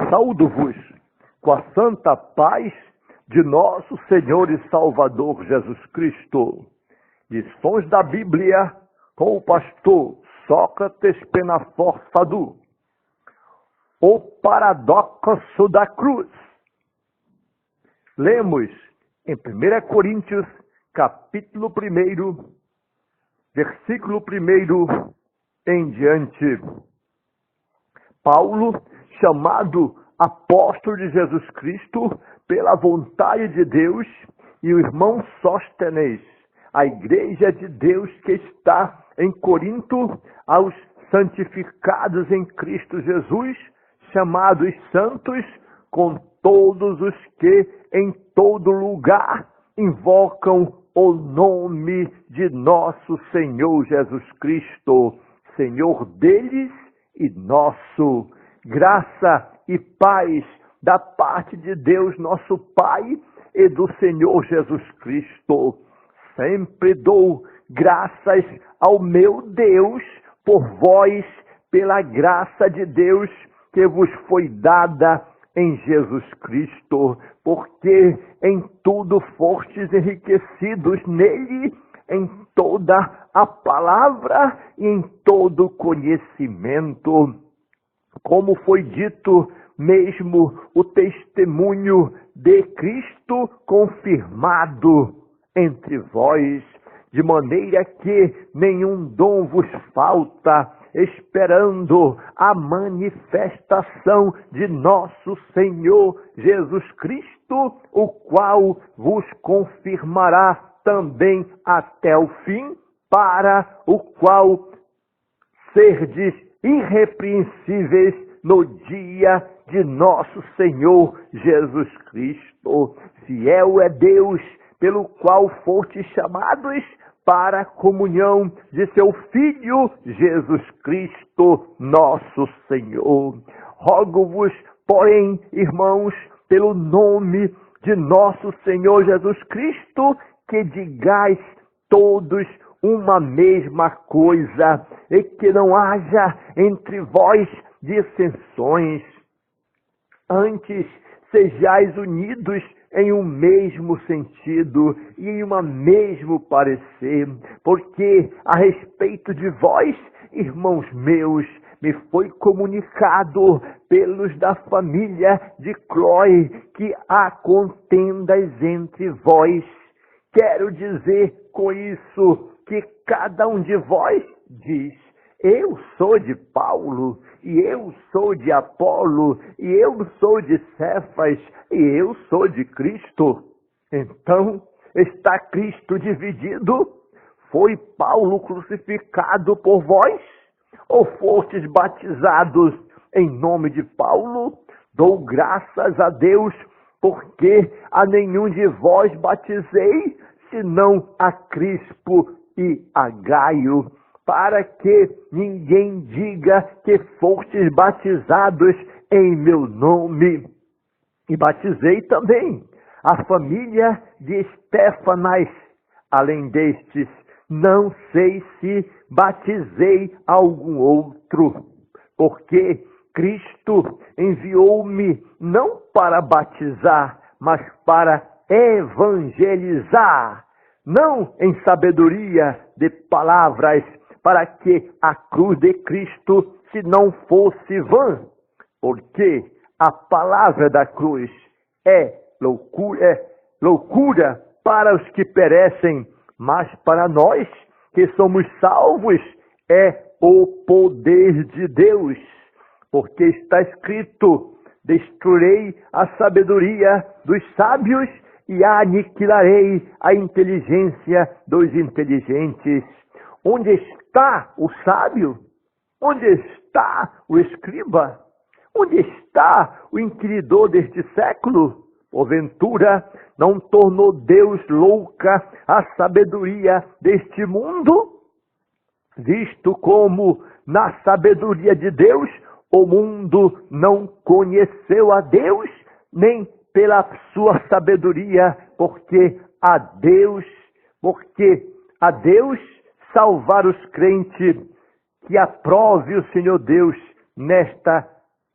Saúdo-vos com a santa paz de nosso Senhor e Salvador Jesus Cristo. Lições da Bíblia com o pastor Sócrates Penaforte Sadu. O paradoxo da cruz. Lemos em 1 Coríntios, capítulo 1, versículo 1 em diante. Paulo, chamado apóstolo de Jesus Cristo pela vontade de Deus, e o irmão Sóstenes, a igreja de Deus que está em Corinto, aos santificados em Cristo Jesus, chamados santos, com todos os que em todo lugar invocam o nome de nosso Senhor Jesus Cristo, Senhor deles e nosso. Graça e paz da parte de Deus, nosso Pai, e do Senhor Jesus Cristo. Sempre dou graças ao meu Deus por vós, pela graça de Deus que vos foi dada em Jesus Cristo, porque em tudo fostes enriquecidos nele, em toda a palavra e em todo conhecimento. Como foi dito mesmo, o testemunho de Cristo confirmado entre vós, de maneira que nenhum dom vos falta, esperando a manifestação de nosso Senhor Jesus Cristo, o qual vos confirmará também até o fim, para o qual serdes irrepreensíveis no dia de nosso Senhor Jesus Cristo. Fiel é Deus, pelo qual fostes chamados para a comunhão de seu Filho Jesus Cristo, nosso Senhor. Rogo-vos, porém, irmãos, pelo nome de nosso Senhor Jesus Cristo, que digais todos uma mesma coisa, e que não haja entre vós dissensões. Antes, sejais unidos em um mesmo sentido e em um mesmo parecer, porque a respeito de vós, irmãos meus, me foi comunicado pelos da família de Cloé que há contendas entre vós. Quero dizer com isso que cada um de vós diz: eu sou de Paulo, e eu sou de Apolo, e eu sou de Cefas, e eu sou de Cristo. Então, está Cristo dividido? Foi Paulo crucificado por vós? Ou fostes batizados em nome de Paulo? Dou graças a Deus, porque a nenhum de vós batizei, senão a Crispo e a Gaio, para que ninguém diga que fostes batizados em meu nome. E batizei também a família de Estéfanas. Além destes, não sei se batizei algum outro, porque Cristo enviou-me não para batizar, mas para evangelizar, não em sabedoria de palavras, para que a cruz de Cristo se não fosse vã, porque a palavra da cruz é loucura para os que perecem, mas para nós que somos salvos é o poder de Deus, porque está escrito: destruirei a sabedoria dos sábios e aniquilarei a inteligência dos inteligentes. Onde está o sábio? Onde está o escriba? Onde está o inquiridor deste século? Porventura, não tornou Deus louca a sabedoria deste mundo? Visto como, na sabedoria de Deus, o mundo não conheceu a Deus, nem pela sua sabedoria, porque a Deus salvar os crentes, que aprove o Senhor Deus nesta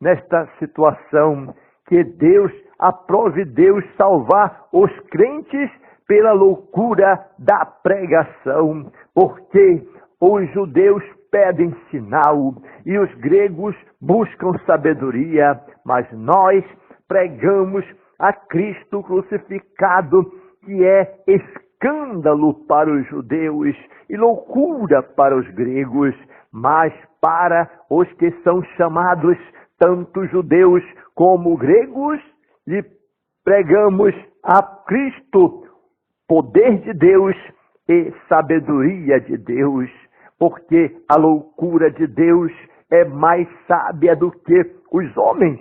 nesta situação, que Deus aprove Deus salvar os crentes pela loucura da pregação, porque os judeus pedem sinal e os gregos buscam sabedoria, mas nós pregamos a Cristo crucificado, que é escândalo para os judeus e loucura para os gregos, mas para os que são chamados tanto judeus como gregos, lhe pregamos a Cristo, poder de Deus e sabedoria de Deus, porque a loucura de Deus é mais sábia do que os homens,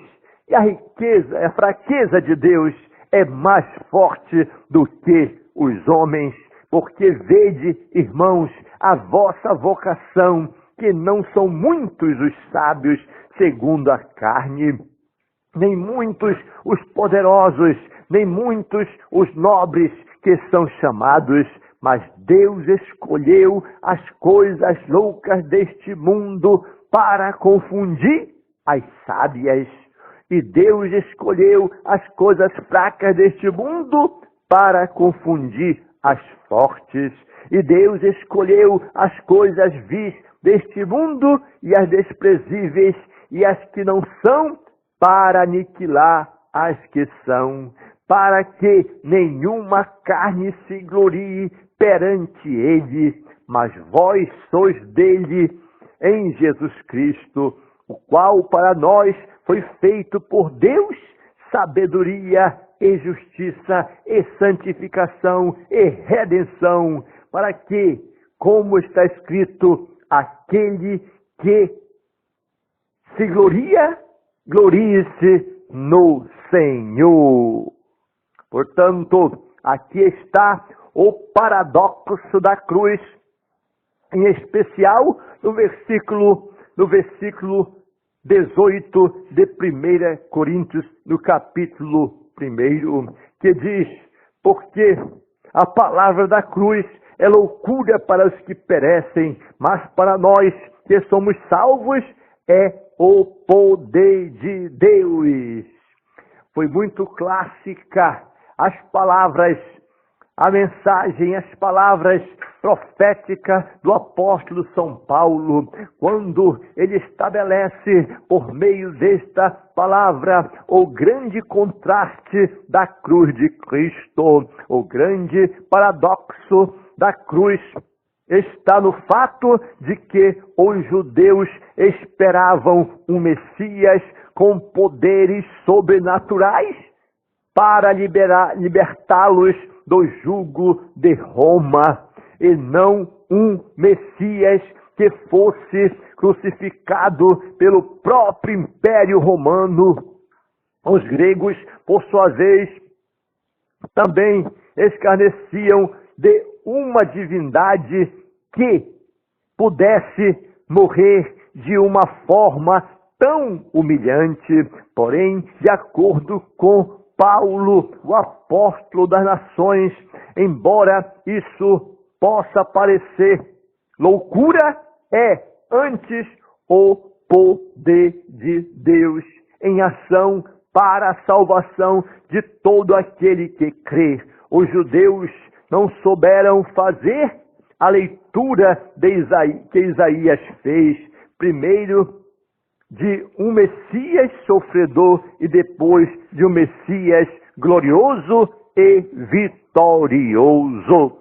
e a fraqueza de Deus é mais forte do que os homens, porque vede, irmãos, a vossa vocação, que não são muitos os sábios segundo a carne, nem muitos os poderosos, nem muitos os nobres que são chamados, mas Deus escolheu as coisas loucas deste mundo para confundir as sábias. E Deus escolheu as coisas fracas deste mundo para confundir as fortes. E Deus escolheu as coisas vis deste mundo e as desprezíveis e as que não são, para aniquilar as que são, para que nenhuma carne se glorie perante ele, mas vós sois dele em Jesus Cristo, o qual para nós foi feito por Deus sabedoria e justiça e santificação e redenção, para que, como está escrito, aquele que se gloria, glorie-se no Senhor. Portanto, aqui está o paradoxo da cruz, em especial no versículo 18 de 1 Coríntios, no capítulo 1, que diz: porque a palavra da cruz é loucura para os que perecem, mas para nós que somos salvos é o poder de Deus. Foi muito clássica as palavras, a mensagem, as palavras proféticas do apóstolo São Paulo, quando ele estabelece, por meio desta palavra, o grande contraste da cruz de Cristo. O grande paradoxo da cruz está no fato de que os judeus esperavam um Messias com poderes sobrenaturais para libertá-los do jugo de Roma, e não um Messias que fosse crucificado pelo próprio Império Romano. Os gregos, por sua vez, também escarneciam de uma divindade que pudesse morrer de uma forma tão humilhante. Porém, de acordo com Paulo, o apóstolo das nações, embora isso possa parecer loucura, é antes o poder de Deus em ação para a salvação de todo aquele que crê. Os judeus não souberam fazer a leitura que Isaías fez, primeiro de um Messias sofredor e depois de um Messias glorioso e vitorioso.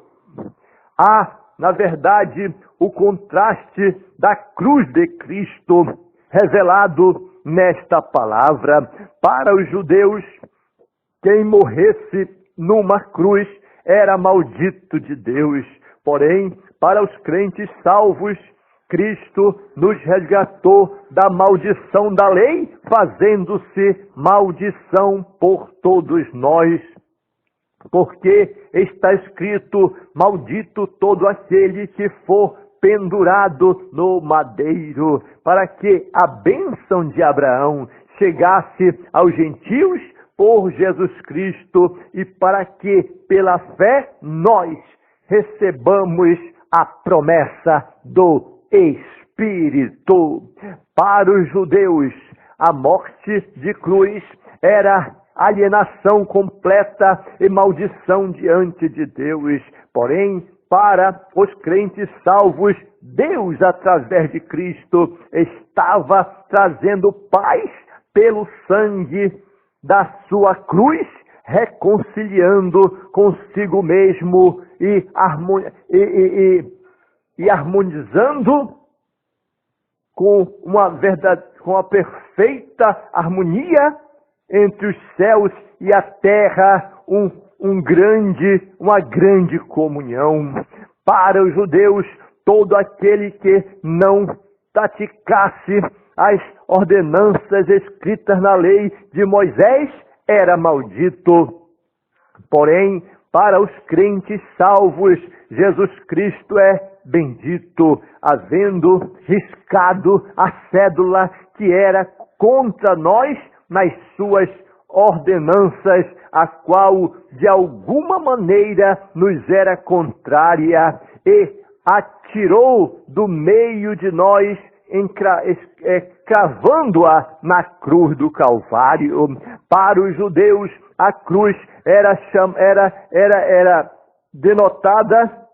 Há, na verdade, o contraste da cruz de Cristo revelado nesta palavra. Para os judeus, quem morresse numa cruz era maldito de Deus. Porém, para os crentes salvos, Cristo nos resgatou da maldição da lei, fazendo-se maldição por todos nós. Porque está escrito: maldito todo aquele que for pendurado no madeiro, para que a bênção de Abraão chegasse aos gentios por Jesus Cristo e para que, pela fé, nós recebamos a promessa do Espírito. Para os judeus, A morte de cruz era alienação completa e maldição diante de Deus. Porém, para os crentes salvos, Deus, através de Cristo, estava trazendo paz pelo sangue da sua cruz, reconciliando consigo mesmo e harmonizando com a perfeita harmonia entre os céus e a terra, uma grande comunhão. Para os judeus, todo aquele que não praticasse as ordenanças escritas na lei de Moisés era maldito. Porém, para os crentes salvos, Jesus Cristo é bendito, havendo riscado a cédula que era contra nós nas suas ordenanças, a qual de alguma maneira nos era contrária, e atirou do meio de nós, cravando-a na cruz do Calvário. Para os judeus, a cruz era denotada,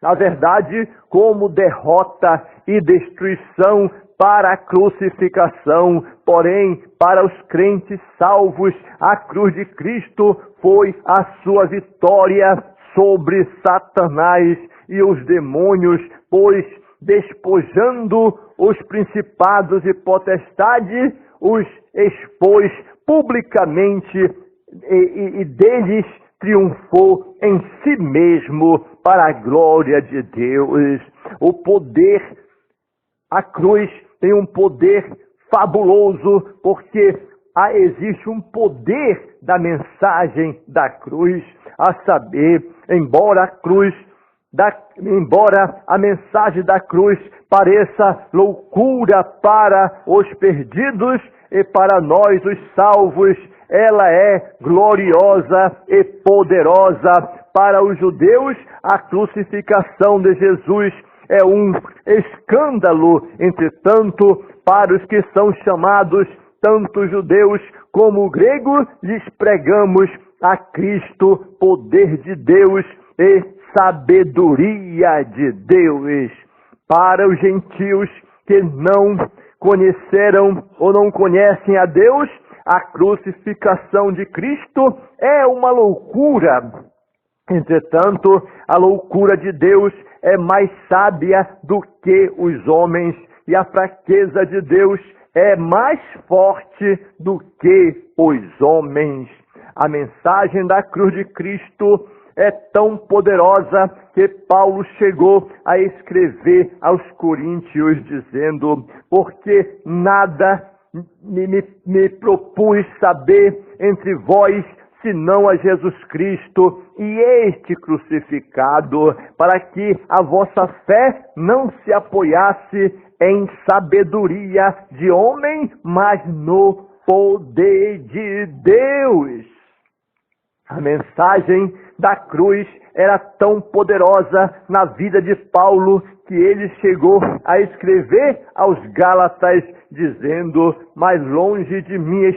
na verdade, como derrota e destruição para a crucificação. Porém, para os crentes salvos, a cruz de Cristo foi a sua vitória sobre Satanás e os demônios, pois, despojando os principados e potestades, os expôs publicamente e deles triunfou em si mesmo para a glória de Deus. O poder, a cruz tem um poder fabuloso, porque existe um poder da mensagem da cruz, a saber, embora a mensagem da cruz pareça loucura para os perdidos e para nós os salvos, ela é gloriosa e poderosa. Para os judeus, a crucificação de Jesus é um escândalo. Entretanto, para os que são chamados, tanto judeus como gregos, lhes pregamos a Cristo, poder de Deus e sabedoria de Deus. Para os gentios que não conheceram ou não conhecem a Deus, a crucificação de Cristo é uma loucura. Entretanto, a loucura de Deus é mais sábia do que os homens, e a fraqueza de Deus é mais forte do que os homens. A mensagem da cruz de Cristo é tão poderosa que Paulo chegou a escrever aos Coríntios dizendo: porque nada me propus saber entre vós senão a Jesus Cristo e este crucificado, para que a vossa fé não se apoiasse em sabedoria de homem, mas no poder de Deus. A mensagem da cruz era tão poderosa na vida de Paulo que ele chegou a escrever aos Gálatas dizendo: mais longe de mim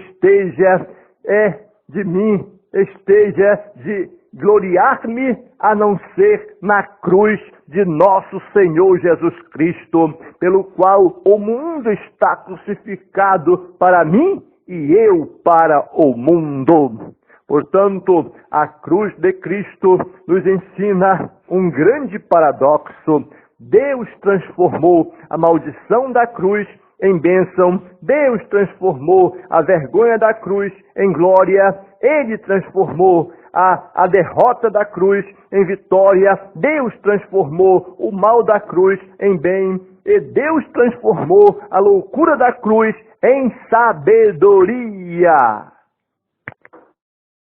esteja de gloriar-me, a não ser na cruz de nosso Senhor Jesus Cristo, pelo qual o mundo está crucificado para mim e eu para o mundo. Portanto, a cruz de Cristo nos ensina um grande paradoxo. Deus transformou a maldição da cruz em bênção. Deus transformou a vergonha da cruz em glória. Ele transformou a derrota da cruz em vitória. Deus transformou o mal da cruz em bem. E Deus transformou a loucura da cruz em sabedoria.